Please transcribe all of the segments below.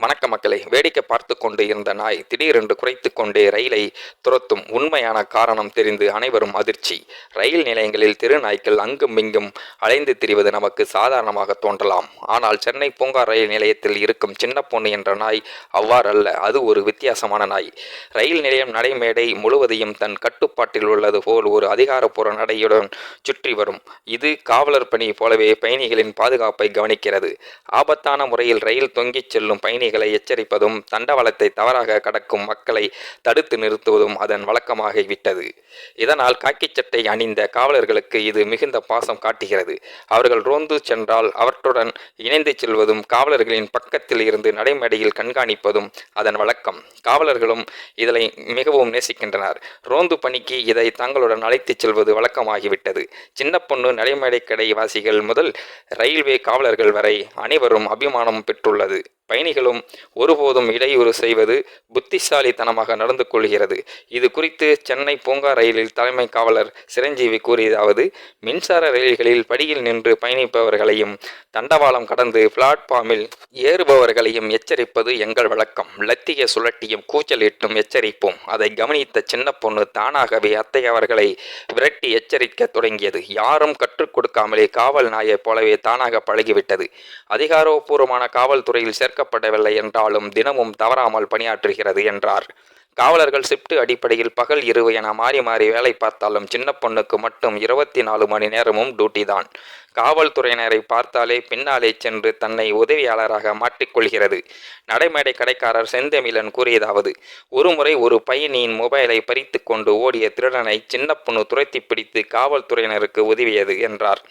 வணக்க மக்களே, வேடிக்கை பார்த்து கொண்டு இருந்த நாய் திடீரென்று குரைத்து கொண்டே ரயிலை துரத்தும் உண்மையான காரணம் தெரிந்து அனைவரும் அதிர்ச்சி. ரயில் நிலையங்களில் தெரு நாய்க்கள் அங்கும் இங்கும் அலைந்து திரிவது நமக்கு சாதாரணமாக தோன்றலாம். ஆனால் சென்னை பூங்கா ரயில் நிலையத்தில் இருக்கும் சின்ன பொண்ணு என்ற நாய் அவ்வாறல்ல. அது ஒரு வித்தியாசமான நாய். ரயில் நிலையம் நடைமேடை முழுவதையும் தன் கட்டுப்பாட்டில் உள்ளது போல் ஒரு அதிகாரப்பூர்வ நடையுடன் சுற்றி வரும். இது காவலர் பணி போலவே பயணிகளின் பாதுகாப்பை கவனிக்கிறது. ஆபத்தான முறையில் ரயில் தொங்கிச் செல்லும் பயணிகளை எச்சரிப்பதும் தண்டவாளத்தை தவறாக கடக்கும் மக்களை தடுத்து நிறுத்துவதும் அதன் வழக்கமாகிவிட்டது. இதனால் காக்கி சட்டை அணிந்த காவலர்களுக்கு இது மிகுந்த பாசம் காட்டுகிறது. அவர்கள் ரோந்து சென்றால் அவற்றுடன் இணைந்து செல்வதும் காவலர்களின் பக்கத்தில் இருந்து நடைமேடையில் கண்காணிப்பதும் அதன் வழக்கம். காவலர்களும் இதனை மிகவும் நேசிக்கின்றனர். ரோந்து பணிக்கு இதை தங்களுடன் அழைத்துச் செல்வது வழக்கமாகிவிட்டது. சின்ன பொண்ணு நடைமேடை கடை வாசிகள் முதல் ரயில்வே காவலர்கள் வரை அனைவரும் அபிமானம் பெற்றுள்ளது. பயணிகளும் ஒருபோதும் இடையூறு செய்வது புத்திசாலித்தனமாக நடந்து கொள்கிறது. இது குறித்து சென்னை பூங்கா ரயிலில் தலைமை காவலர் சிரஞ்சீவி கூறியதாவது: மின்சார ரயில்களில் படியில் நின்று பயணிப்பவர்களையும் தண்டவாளம் கடந்து பிளாட்பார்மில் ஏறுபவர்களையும் எச்சரிப்பது எங்கள் வழக்கம். லத்திய சுழட்டியும் கூச்சலிட்டும் எச்சரிப்போம். அதை கவனித்த சின்ன பொண்ணு தானாகவே அத்தையவர்களை விரட்டி எச்சரிக்க தொடங்கியது. யாரும் கற்றுக் கொடுக்காமலே காவல் நாயை போலவே தானாக பழகிவிட்டது. அதிகாரப்பூர்வமான காவல்துறையில் சேர்க்கப்படவில்லை என்றாலும் தினமும் தவறாமல் பணியாற்றுகிறது என்றார். காவலர்கள் ஷிப்ட் அடிப்படையில் பகல் இரவு என மாறி மாறி வேலை பார்த்தாலும் சின்ன பொண்ணுக்கு மட்டும் 24 மணி நேரமும் டியூட்டி தான். காவல்துறையினரை பார்த்தாலே பின்னாலே சென்று தன்னை உதவியாளராக மாற்றிக்கொள்கிறது. நடைமேடை கடைக்காரர் செந்தமிழன் கூறியதாவது: ஒருமுறை ஒரு பயணியின் மொபைலை பறித்து கொண்டு ஓடிய திருடனை சின்ன பொண்ணு துரத்தி பிடித்து காவல்துறையினருக்கு உதவியது என்றார்.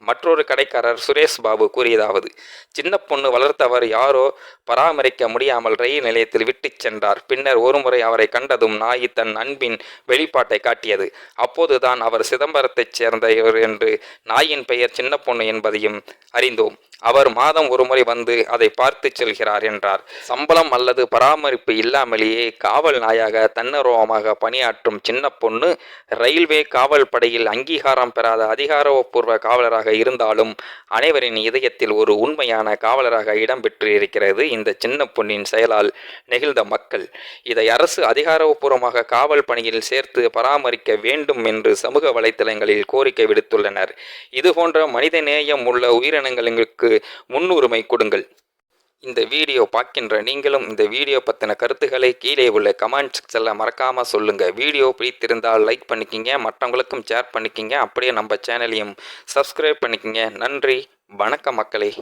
மற்றொரு கடைக்காரர் சுரேஷ் பாபு கூறியதாவது: சின்ன பொண்ணு வளர்த்தவர் யாரோ பராமரிக்க முடியாமல் ரயில் நிலையத்தில் விட்டுச் சென்றார். பின்னர் ஒருமுறை அவரை கண்டதும் நாய் தன் அன்பின் வெளிப்பாட்டை காட்டியது. அப்போதுதான் அவர் சிதம்பரத்தைச் சேர்ந்தவர் என்று நாயின் பெயர் சின்ன பொண்ணு என்பதையும் அறிந்தோம். அவர் மாதம் ஒருமுறை வந்து அதை பார்த்து செல்கிறார் என்றார். சம்பளம் அல்லது பராமரிப்பு இல்லாமலேயே காவல் நாயாக தன்னரோகமாக பணியாற்றும் சின்ன பொண்ணு ரயில்வே காவல் படையில் அங்கீகாரம் பெறாத அதிகாரப்பூர்வ காவலராக இருந்தாலும் அனைவரின் இதயத்தில் ஒரு உண்மையான காவலராக இடம்பெற்று இருக்கிறது இந்த சின்ன பொண்ணின் செயலால் நெகிழ்ந்த மக்கள். இதை அரசு அதிகாரப்பூர்வமாக காவல் பணியில் சேர்த்து பராமரிக்க வேண்டும் என்று சமூக வலைதளங்களில் கோரிக்கை விடுத்துள்ளனர். இதுபோன்ற மனித நேயம் உள்ள உயிரினங்களுக்கு முன்னுரிமை கொடுங்கள். இந்த வீடியோ பார்க்கின்ற நீங்களும் இந்த வீடியோ பற்றின கருத்துக்களை கீழே உள்ள கமெண்ட் செக்ஷனில் மறக்காம சொல்லுங்க. வீடியோ பிடித்திருந்தால் லைக் பண்ணிக்கிங்க, மற்றவங்களுக்கும் ஷேர் பண்ணிக்கிங்க, அப்படியே நம்ம சேனலையும் சப்ஸ்கிரைப் பண்ணிக்கிங்க. நன்றி, வணக்கம் மக்களே.